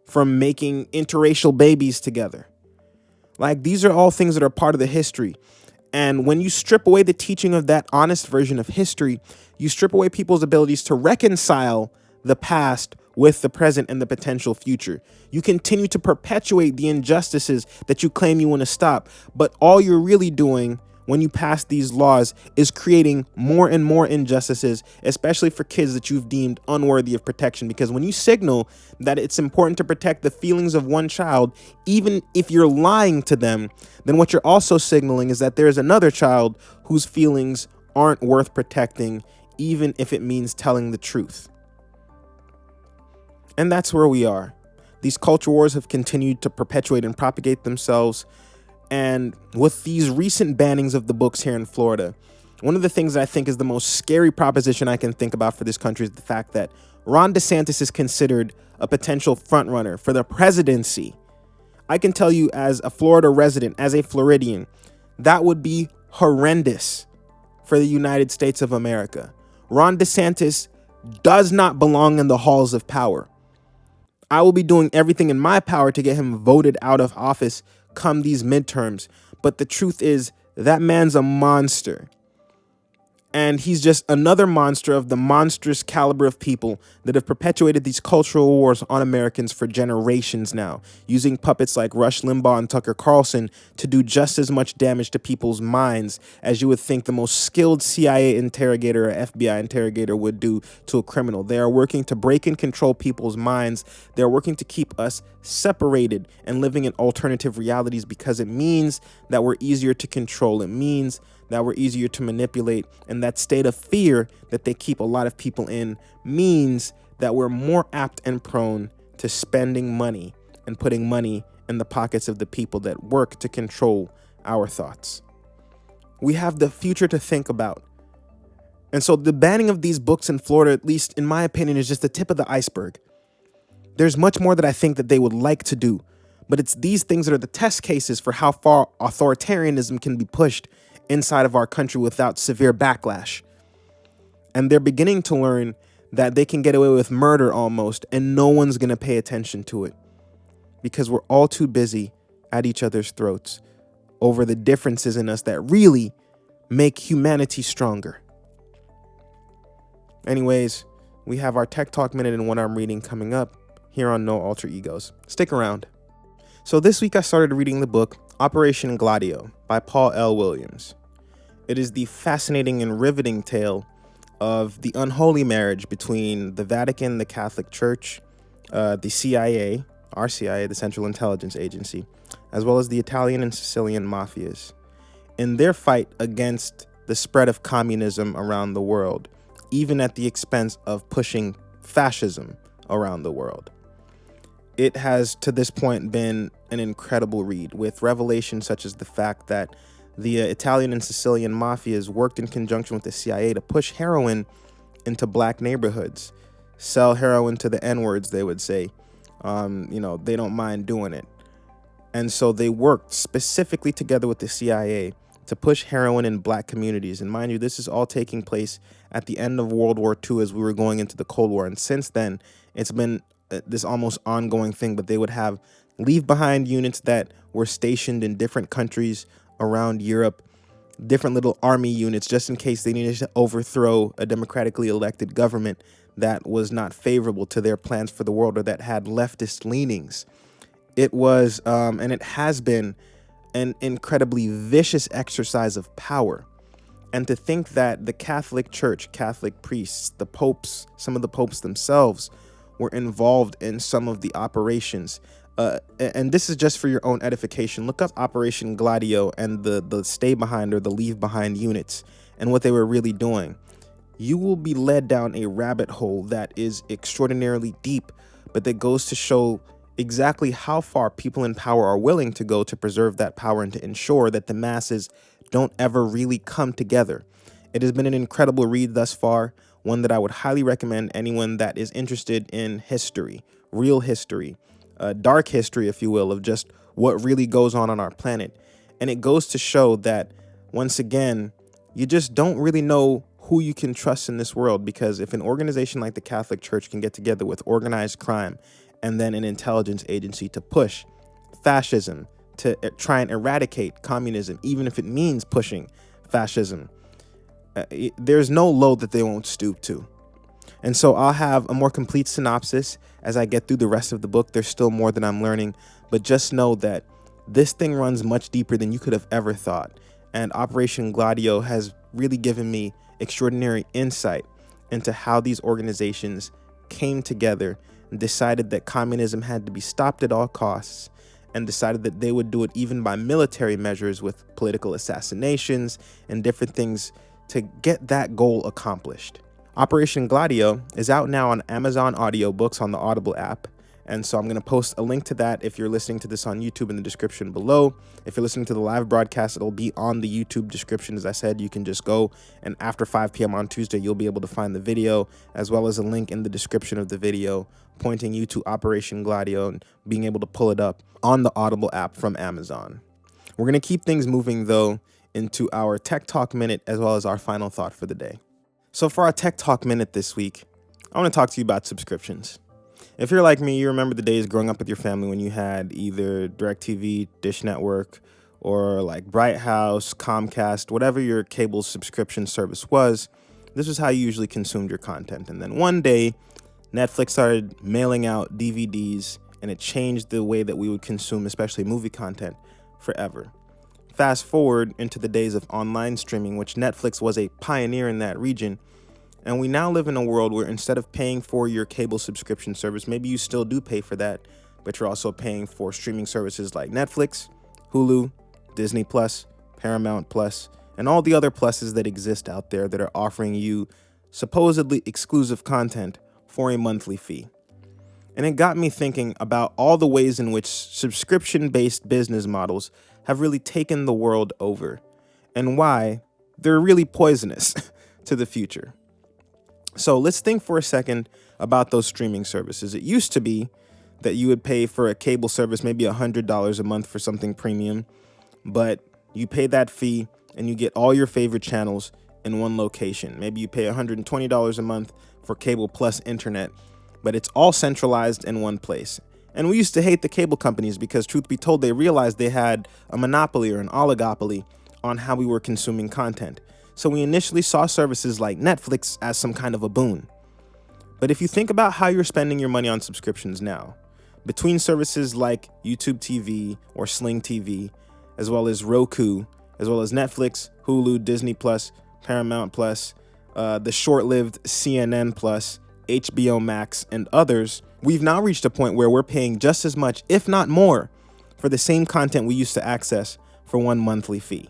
Speaker 1: from making interracial babies together. Like, these are all things that are part of the history. And when you strip away the teaching of that honest version of history, you strip away people's abilities to reconcile the past with the present and the potential future. You continue to perpetuate the injustices that you claim you want to stop. But all you're really doing when you pass these laws is creating more and more injustices, especially for kids that you've deemed unworthy of protection. Because when you signal that it's important to protect the feelings of one child, even if you're lying to them, then what you're also signaling is that there's another child whose feelings aren't worth protecting, even if it means telling the truth. And that's where we are. These culture wars have continued to perpetuate and propagate themselves. And with these recent bannings of the books here in Florida, one of the things that I think is the most scary proposition I can think about for this country is the fact that Ron DeSantis is considered a potential frontrunner for the presidency. I can tell you, as a Florida resident, as a Floridian, that would be horrendous for the United States of America. Ron DeSantis does not belong in the halls of power. I will be doing everything in my power to get him voted out of office come these midterms. But the truth is, that man's a monster. And he's just another monster of the monstrous caliber of people that have perpetuated these cultural wars on Americans for generations now, using puppets like Rush Limbaugh and Tucker Carlson to do just as much damage to people's minds as you would think the most skilled CIA interrogator or FBI interrogator would do to a criminal. They are working to break and control people's minds. They're working to keep us separated and living in alternative realities because it means that we're easier to control. It means that we're easier to manipulate, and that state of fear that they keep a lot of people in means that we're more apt and prone to spending money and putting money in the pockets of the people that work to control our thoughts. We have the future to think about. And so the banning of these books in Florida, at least in my opinion, is just the tip of the iceberg. There's much more that I think that they would like to do, but it's these things that are the test cases for how far authoritarianism can be pushed inside of our country without severe backlash. And they're beginning to learn that they can get away with murder almost, and no one's going to pay attention to it because we're all too busy at each other's throats over the differences in us that really make humanity stronger. Anyways, we have our Tech Talk Minute and what I'm reading coming up here on No Alter Egos. Stick around. So this week I started reading the book Operation Gladio by Paul L. Williams. It is the fascinating and riveting tale of the unholy marriage between the Vatican, the Catholic Church, the CIA, our CIA, the Central Intelligence Agency, as well as the Italian and Sicilian mafias, in their fight against the spread of communism around the world even at the expense of pushing fascism around the world. It has, to this point, been an incredible read, with revelations such as the fact that the Italian and Sicilian mafias worked in conjunction with the CIA to push heroin into black neighborhoods, sell heroin to the N-words, they would say. They don't mind doing it. And so they worked specifically together with the CIA to push heroin in black communities. And mind you, this is all taking place at the end of World War II as we were going into the Cold War. And since then, it's been this almost ongoing thing, but they would have leave behind units that were stationed in different countries around Europe, different little army units, just in case they needed to overthrow a democratically elected government that was not favorable to their plans for the world or that had leftist leanings. It was, and it has been, an incredibly vicious exercise of power. And to think that the Catholic Church, Catholic priests, the popes, some of the popes themselves were involved in some of the operations. And this is just for your own edification. Look up Operation Gladio and the stay behind or the leave behind units and what they were really doing. You will be led down a rabbit hole that is extraordinarily deep, but that goes to show exactly how far people in power are willing to go to preserve that power and to ensure that the masses don't ever really come together. It has been an incredible read thus far, one that I would highly recommend anyone that is interested in history, real history, dark history, if you will, of just what really goes on our planet. And it goes to show that, once again, you just don't really know who you can trust in this world, because if an organization like the Catholic Church can get together with organized crime and then an intelligence agency to push fascism, to try and eradicate communism, even if it means pushing fascism, there's no low that they won't stoop to. And so I'll have a more complete synopsis as I get through the rest of the book. There's still more that I'm learning, but just know that this thing runs much deeper than you could have ever thought. And Operation Gladio has really given me extraordinary insight into how these organizations came together and decided that communism had to be stopped at all costs, and decided that they would do it even by military measures with political assassinations and different things to get that goal accomplished. Operation Gladio is out now on Amazon audiobooks on the Audible app. And so I'm going to post a link to that if you're listening to this on YouTube in the description below. If you're listening to the live broadcast, it'll be on the YouTube description. As I said, you can just go, and after 5 p.m. on Tuesday, you'll be able to find the video, as well as a link in the description of the video pointing you to Operation Gladio and being able to pull it up on the Audible app from Amazon. We're going to keep things moving, though, into our Tech Talk Minute, as well as our final thought for the day. So for our Tech Talk Minute this week, I want to talk to you about subscriptions. If you're like me, you remember the days growing up with your family when you had either DirecTV, Dish Network, or like Bright House, Comcast, whatever your cable subscription service was. This was how you usually consumed your content. And then one day, Netflix started mailing out DVDs, and it changed the way that we would consume, especially movie content, forever. Fast forward into the days of online streaming, which Netflix was a pioneer in that region. And we now live in a world where instead of paying for your cable subscription service, maybe you still do pay for that, but you're also paying for streaming services like Netflix, Hulu, Disney Plus, Paramount Plus, and all the other pluses that exist out there that are offering you supposedly exclusive content for a monthly fee. And it got me thinking about all the ways in which subscription-based business models have really taken the world over, and why they're really poisonous to the future. So let's think for a second about those streaming services. It used to be that you would pay for a cable service maybe $100 a month for something premium, but you pay that fee and you get all your favorite channels in one location. Maybe you pay $120 a month for cable plus internet, but it's all centralized in one place. And we used to hate the cable companies because, truth be told, they realized they had a monopoly or an oligopoly on how we were consuming content. So we initially saw services like Netflix as some kind of a boon. But if you think about how you're spending your money on subscriptions now, between services like YouTube TV or Sling TV, as well as Roku, as well as Netflix, Hulu, Disney Plus, Paramount Plus, the short-lived CNN Plus, HBO Max, and others, we've now reached a point where we're paying just as much, if not more, for the same content we used to access for one monthly fee.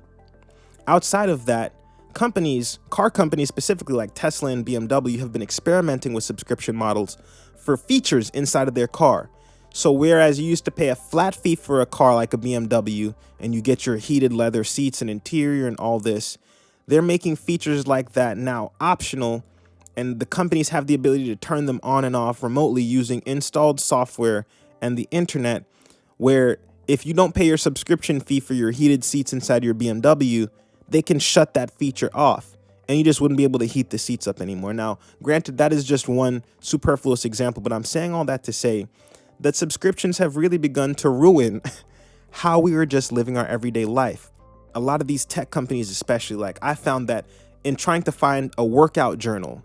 Speaker 1: Outside of that, car companies specifically like Tesla and BMW, have been experimenting with subscription models for features inside of their car. So whereas you used to pay a flat fee for a car like a BMW and you get your heated leather seats and interior and all this, they're making features like that now optional, and the companies have the ability to turn them on and off remotely using installed software and the internet, where if you don't pay your subscription fee for your heated seats inside your BMW, they can shut that feature off and you just wouldn't be able to heat the seats up anymore. Now, granted, that is just one superfluous example, but I'm saying all that to say that subscriptions have really begun to ruin how we are just living our everyday life. A lot of these tech companies, especially, like I found that in trying to find a workout journal,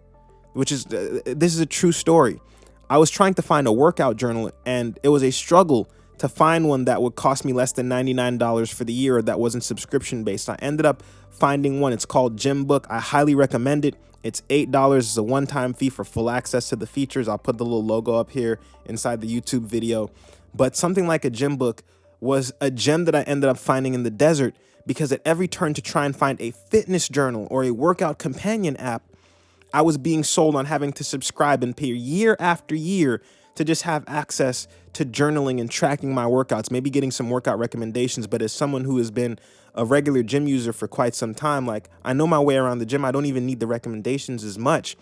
Speaker 1: which is, this is a true story. I was trying to find a workout journal and it was a struggle to find one that would cost me less than $99 for the year that wasn't subscription based. I ended up finding one. It's called Gym Book. I highly recommend it. It's $8. It's a one-time fee for full access to the features. I'll put the little logo up here inside the YouTube video. But something like a Gym Book was a gem that I ended up finding in the desert, because at every turn to try and find a fitness journal or a workout companion app, I was being sold on having to subscribe and pay year after year to just have access to journaling and tracking my workouts, maybe getting some workout recommendations. But as someone who has been a regular gym user for quite some time, like I know my way around the gym. I don't even need the recommendations as much.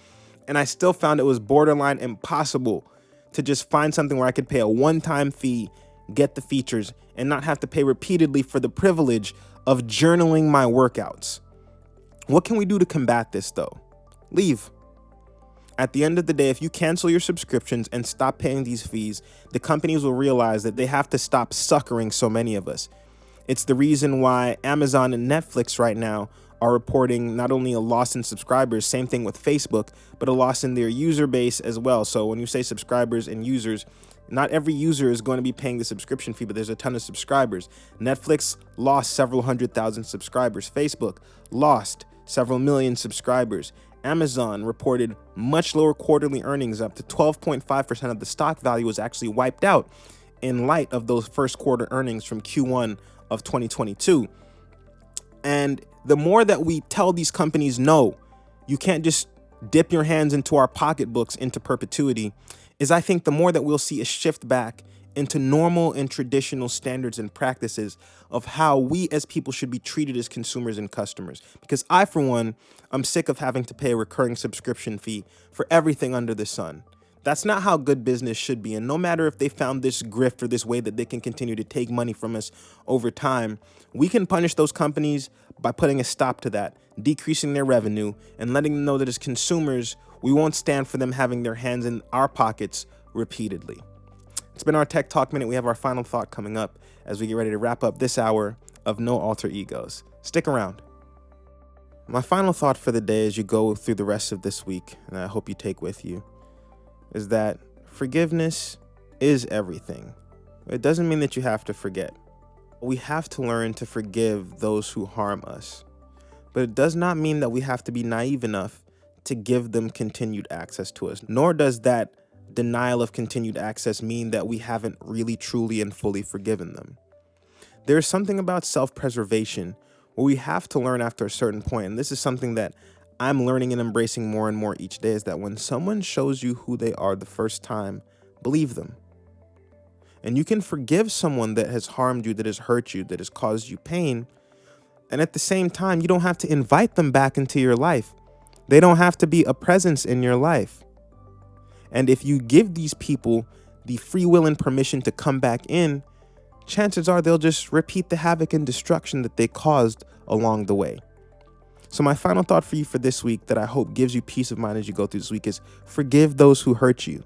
Speaker 1: And I still found it was borderline impossible to just find something where I could pay a one-time fee, get the features, and not have to pay repeatedly for the privilege of journaling my workouts. What can we do to combat this though? Leave. At the end of the day, if you cancel your subscriptions and stop paying these fees, the companies will realize that they have to stop suckering so many of us. It's the reason why Amazon and Netflix right now are reporting not only a loss in subscribers, same thing with Facebook, but a loss in their user base as well. So when you say subscribers and users, not every user is going to be paying the subscription fee, but there's a ton of subscribers. Netflix lost several 100,000 subscribers. Facebook lost several million subscribers. Amazon reported much lower quarterly earnings. Up to 12.5% of the stock value was actually wiped out in light of those first quarter earnings from Q1 of 2022. And the more that we tell these companies, no, you can't just dip your hands into our pocketbooks into perpetuity, is I think the more that we'll see a shift back into normal and traditional standards and practices of how we as people should be treated as consumers and customers. Because I, for one, I'm sick of having to pay a recurring subscription fee for everything under the sun. That's not how good business should be. And no matter if they found this grift or this way that they can continue to take money from us over time, we can punish those companies by putting a stop to that, decreasing their revenue, and letting them know that as consumers, we won't stand for them having their hands in our pockets repeatedly. It's been our Tech Talk Minute. We have our final thought coming up as we get ready to wrap up this hour of No Alter Egos. Stick around. My final thought for the day as you go through the rest of this week, and I hope you take with you, is that forgiveness is everything. It doesn't mean that you have to forget. We have to learn to forgive those who harm us. But it does not mean that we have to be naive enough to give them continued access to us, nor does that denial of continued access mean that we haven't really, truly, and fully forgiven them. There's something about self-preservation where we have to learn after a certain point, and this is something that I'm learning and embracing more and more each day, is that when someone shows you who they are the first time, believe them. And you can forgive someone that has harmed you, that has hurt you, that has caused you pain, and at the same time, you don't have to invite them back into your life. They don't have to be a presence in your life. And if you give these people the free will and permission to come back in, chances are they'll just repeat the havoc and destruction that they caused along the way. So my final thought for you for this week that I hope gives you peace of mind as you go through this week is forgive those who hurt you.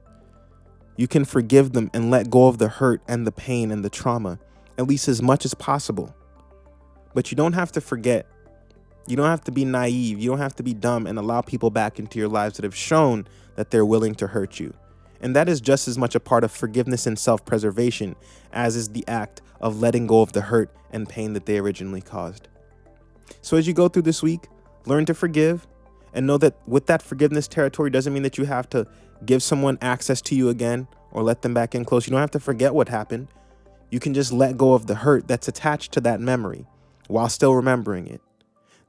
Speaker 1: You can forgive them and let go of the hurt and the pain and the trauma, at least as much as possible. But you don't have to forget. You don't have to be naive. You don't have to be dumb and allow people back into your lives that have shown that they're willing to hurt you. And that is just as much a part of forgiveness and self-preservation as is the act of letting go of the hurt and pain that they originally caused. So as you go through this week, learn to forgive and know that with that forgiveness territory doesn't mean that you have to give someone access to you again or let them back in close. You don't have to forget what happened. You can just let go of the hurt that's attached to that memory while still remembering it.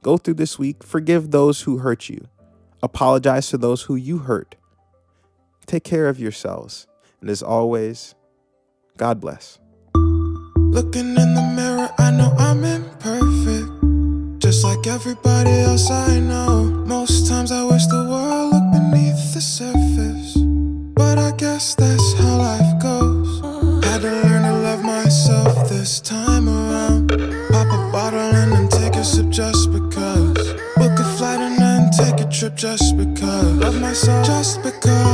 Speaker 1: Go through this week. Forgive those who hurt you. Apologize to those who you hurt. Take care of yourselves. And as always, God bless.
Speaker 2: Looking in the mirror, I know I'm imperfect, just like everybody else I know. Most times I wish the world looked beneath the surface, but I guess that's how life goes. Had to learn to love myself this time around. Pop a bottle and then take a sip just because. Book a flight and then take a trip just because. Love myself just because.